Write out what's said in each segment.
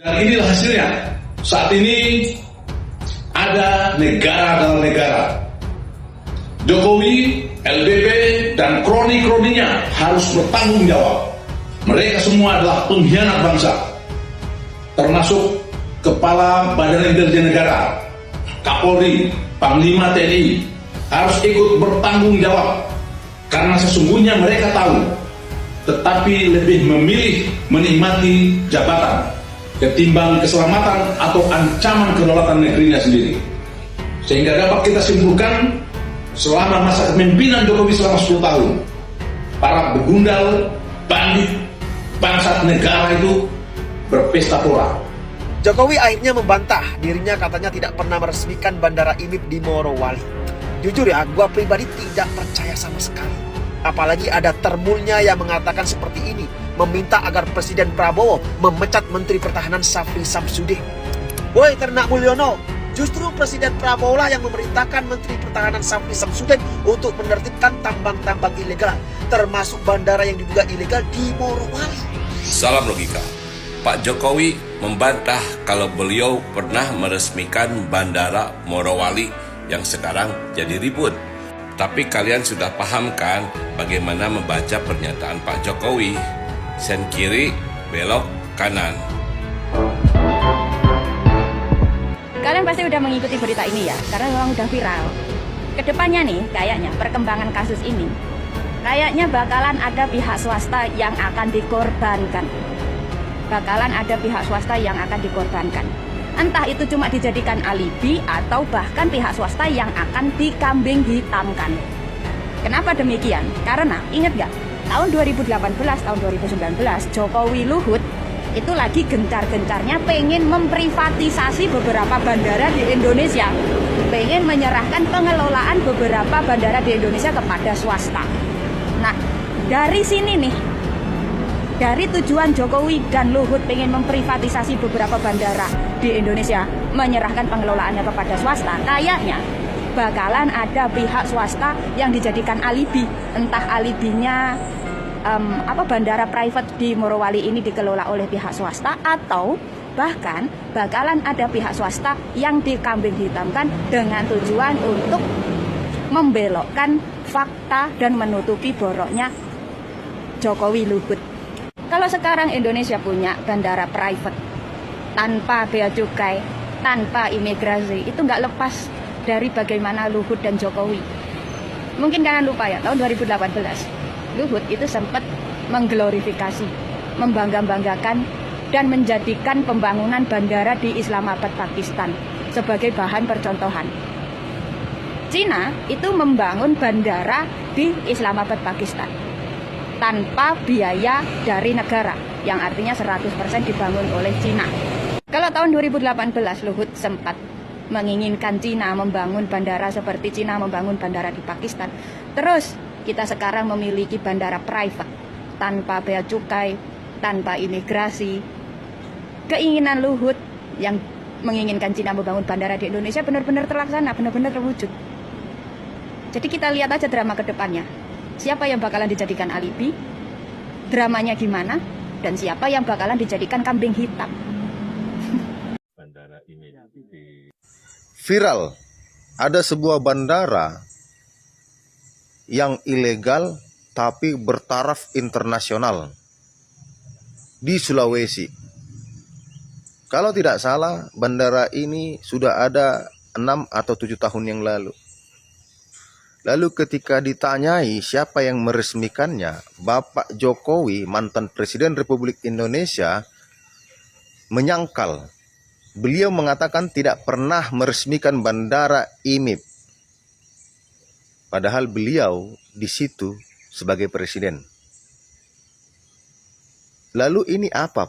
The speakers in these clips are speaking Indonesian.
Dan inilah hasilnya. Saat ini ada negara dalam negara. Jokowi, LBP, dan kroni-kroninya harus bertanggung jawab. Mereka semua adalah pengkhianat bangsa. Termasuk Kepala Badan Intelijen Negara, Kapolri, Panglima TNI harus ikut bertanggung jawab. Karena sesungguhnya mereka tahu, tetapi lebih memilih menikmati jabatan ketimbang keselamatan atau ancaman kedaulatan negerinya sendiri. Sehingga dapat kita simpulkan, selama masa kepemimpinan Jokowi selama 10 tahun, para begundal, bandit, bangsat negara itu berpesta pora. Jokowi akhirnya membantah dirinya katanya tidak pernah meresmikan Bandara IMIP di Morowali. Jujur ya, gua pribadi tidak percaya sama sekali. Apalagi ada termulnya yang mengatakan seperti ini, meminta agar Presiden Prabowo memecat Menteri Pertahanan Syafri Samsudin. Woi Ternak Mulyono, justru Presiden Prabowo lah yang memerintahkan Menteri Pertahanan Syafri Samsudin untuk menertibkan tambang-tambang ilegal, termasuk bandara yang diduga ilegal di Morowali. Salam logika. Pak Jokowi membantah kalau beliau pernah meresmikan Bandara Morowali yang sekarang jadi ribut. Tapi kalian sudah paham kan bagaimana membaca pernyataan Pak Jokowi? Sen kiri, belok kanan. Kalian pasti udah mengikuti berita ini ya, karena memang udah viral. Kedepannya nih, kayaknya perkembangan kasus ini, kayaknya bakalan ada pihak swasta yang akan dikorbankan. Entah itu cuma dijadikan alibi atau bahkan pihak swasta yang akan dikambing hitamkan. Kenapa demikian? Karena ingat gak, tahun 2018, tahun 2019 Jokowi Luhut itu lagi gencar-gencarnya pengen memprivatisasi beberapa bandara di Indonesia, pengen menyerahkan pengelolaan beberapa bandara di Indonesia kepada swasta. Nah, dari sini nih, dari tujuan Jokowi dan Luhut pengen memprivatisasi beberapa bandara di Indonesia, menyerahkan pengelolaannya kepada swasta, kayaknya bakalan ada pihak swasta yang dijadikan alibi. Entah alibinya bandara private di Morowali ini dikelola oleh pihak swasta, atau bahkan bakalan ada pihak swasta yang dikambing hitamkan dengan tujuan untuk membelokkan fakta dan menutupi boroknya Jokowi Luhut. Kalau sekarang Indonesia punya bandara private tanpa bea cukai, tanpa imigrasi, itu nggak lepas dari bagaimana Luhut dan Jokowi. Mungkin kalian lupa ya, tahun 2018 Luhut itu sempat mengglorifikasi, membangga-banggakan dan menjadikan pembangunan bandara di Islamabad, Pakistan sebagai bahan percontohan. Cina itu membangun bandara di Islamabad, Pakistan tanpa biaya dari negara, yang artinya 100% dibangun oleh Cina. Kalau tahun 2018 Luhut sempat menginginkan Cina membangun bandara seperti Cina membangun bandara di Pakistan. Terus kita sekarang memiliki bandara private tanpa bea cukai, tanpa imigrasi. Keinginan Luhut yang menginginkan Cina membangun bandara di Indonesia benar-benar terlaksana, benar-benar terwujud. Jadi kita lihat aja drama ke depannya. Siapa yang bakalan dijadikan alibi, dramanya gimana, dan siapa yang bakalan dijadikan kambing hitam. Viral, ada sebuah bandara yang ilegal tapi bertaraf internasional di Sulawesi. Kalau tidak salah, bandara ini sudah ada 6 atau 7 tahun yang lalu. Lalu ketika ditanyai siapa yang meresmikannya, Bapak Jokowi, mantan Presiden Republik Indonesia, menyangkal. Beliau mengatakan tidak pernah meresmikan bandara IMIP. Padahal beliau di situ sebagai presiden. Lalu ini apa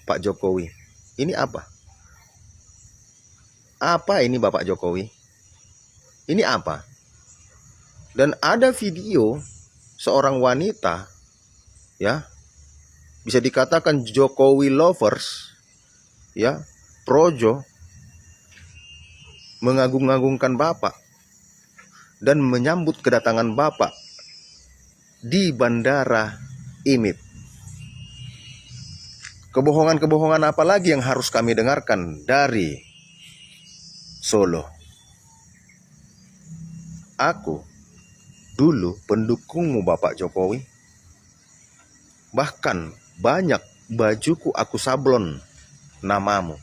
Pak Jokowi? Ini apa? Apa ini Bapak Jokowi? Ini apa? Dan ada video seorang wanita, ya, bisa dikatakan Jokowi lovers, ya, projo, mengagung-agungkan Bapak dan menyambut kedatangan Bapak di Bandara IMIP. Kebohongan-kebohongan apa lagi yang harus kami dengarkan dari Solo? Aku dulu pendukungmu Bapak Jokowi. Bahkan banyak bajuku aku sablon namamu.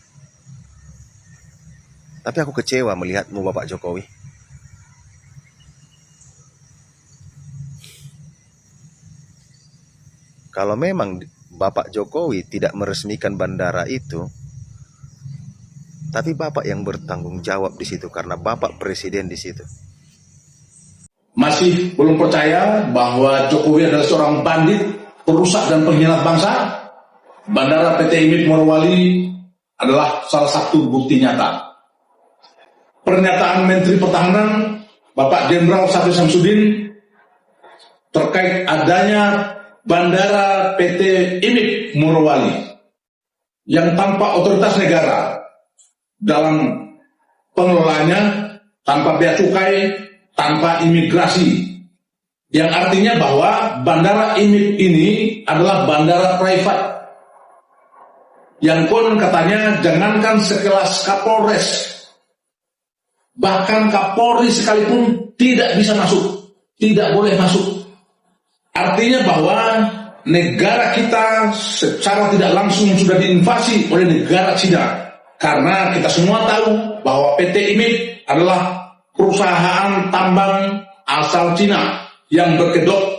Tapi aku kecewa melihatmu Bapak Jokowi. Kalau memang Bapak Jokowi tidak meresmikan bandara itu, tapi Bapak yang bertanggung jawab di situ karena Bapak presiden di situ. Masih belum percaya bahwa Jokowi adalah seorang bandit, perusak dan pengkhianat bangsa? Bandara PT IMIP Morowali adalah salah satu bukti nyata. Pernyataan Menteri Pertahanan Bapak Jenderal Safri Samsudin terkait adanya Bandara PT IMIP Morowali yang tanpa otoritas negara dalam pengelolaannya, tanpa bea cukai, tanpa imigrasi, yang artinya bahwa Bandara IMIP ini adalah bandara private yang konon katanya jangankan sekelas Kapolres, bahkan Kapolri sekalipun tidak bisa masuk, tidak boleh masuk. Artinya bahwa negara kita secara tidak langsung sudah diinvasi oleh negara Cina. Karena kita semua tahu bahwa PT IMIP adalah perusahaan tambang asal Cina yang berkedok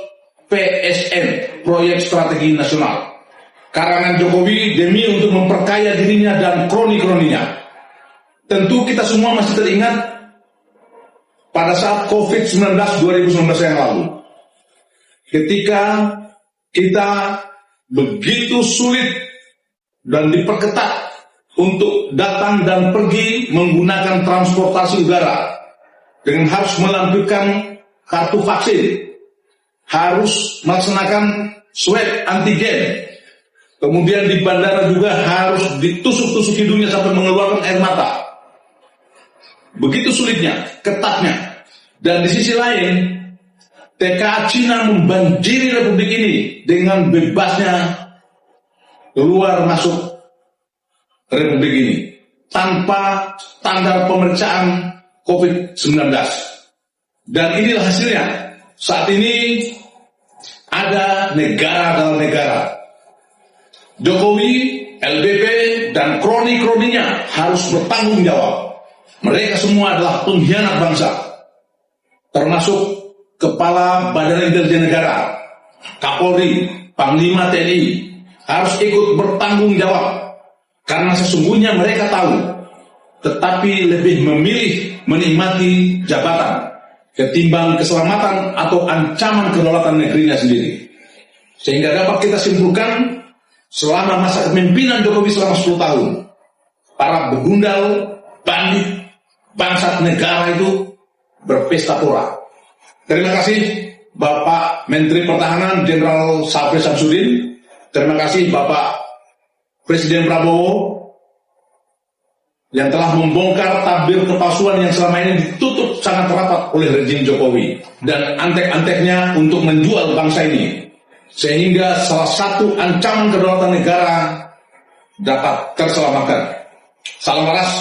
PSN, Proyek Strategi Nasional. Karangan Jokowi demi untuk memperkaya dirinya dan kroni-kroninya. Tentu kita semua masih teringat pada saat COVID-19 2019 yang lalu. Ketika kita begitu sulit dan diperketat untuk datang dan pergi menggunakan transportasi udara dengan harus melampirkan kartu vaksin, harus melaksanakan swab antigen, kemudian di bandara juga harus ditusuk-tusuk hidungnya sampai mengeluarkan air mata. Begitu sulitnya, ketatnya. Dan di sisi lain, TKA Cina membanjiri Republik ini dengan bebasnya keluar masuk Republik ini tanpa standar pemeriksaan COVID-19. Dan inilah hasilnya. Saat ini ada negara dalam negara. Jokowi, LBP, dan kroni-kroninya harus bertanggung jawab. Mereka semua adalah pengkhianat bangsa. Termasuk Kepala Badan Intelijen Negara, Kapolri, Panglima TNI harus ikut bertanggung jawab. Karena sesungguhnya mereka tahu, tetapi lebih memilih menikmati jabatan ketimbang keselamatan atau ancaman kedaulatan negerinya sendiri. Sehingga dapat kita simpulkan, selama masa kepemimpinan Jokowi selama 10 tahun, para begundal, bandit, bangsat negara itu berpesta pora. Terima kasih Bapak Menteri Pertahanan Jenderal Safri Samsudin. Terima kasih Bapak Presiden Prabowo yang telah membongkar tabir kepalsuan yang selama ini ditutup sangat rapat oleh rejim Jokowi dan antek-anteknya untuk menjual bangsa ini, sehingga salah satu ancaman kedaulatan negara dapat terselamatkan. Salam waras,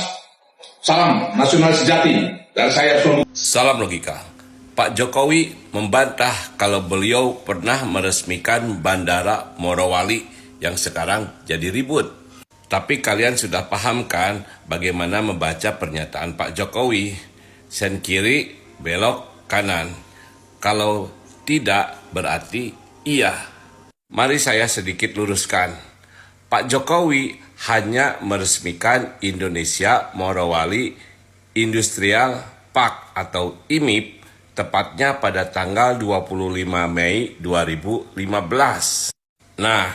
salam nasionalis sejati dari saya Sumbu. Salam logika. Pak Jokowi membantah kalau beliau pernah meresmikan Bandara Morowali yang sekarang jadi ribut. Tapi kalian sudah paham kan bagaimana membaca pernyataan Pak Jokowi? Sen kiri, belok kanan. Kalau tidak berarti iya. Mari saya sedikit luruskan. Pak Jokowi hanya meresmikan Indonesia Morowali Industrial Park atau IMIP tepatnya pada tanggal 25 Mei 2015. Nah,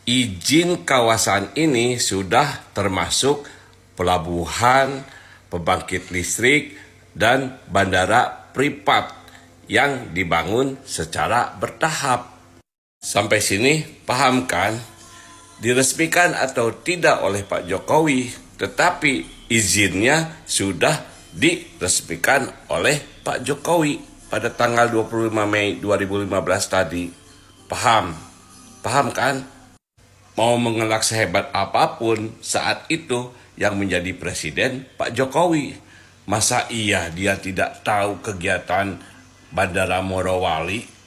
izin kawasan ini sudah termasuk pelabuhan, pembangkit listrik, dan bandara privat yang dibangun secara bertahap. Sampai sini paham kan? Diresmikan atau tidak oleh Pak Jokowi, tetapi izinnya sudah diresmikan oleh Pak Jokowi pada tanggal 25 Mei 2015 tadi. Paham? Paham kan? Mau mengelak sehebat apapun saat itu yang menjadi presiden Pak Jokowi. Masa iya dia tidak tahu kegiatan Bandara Morowali?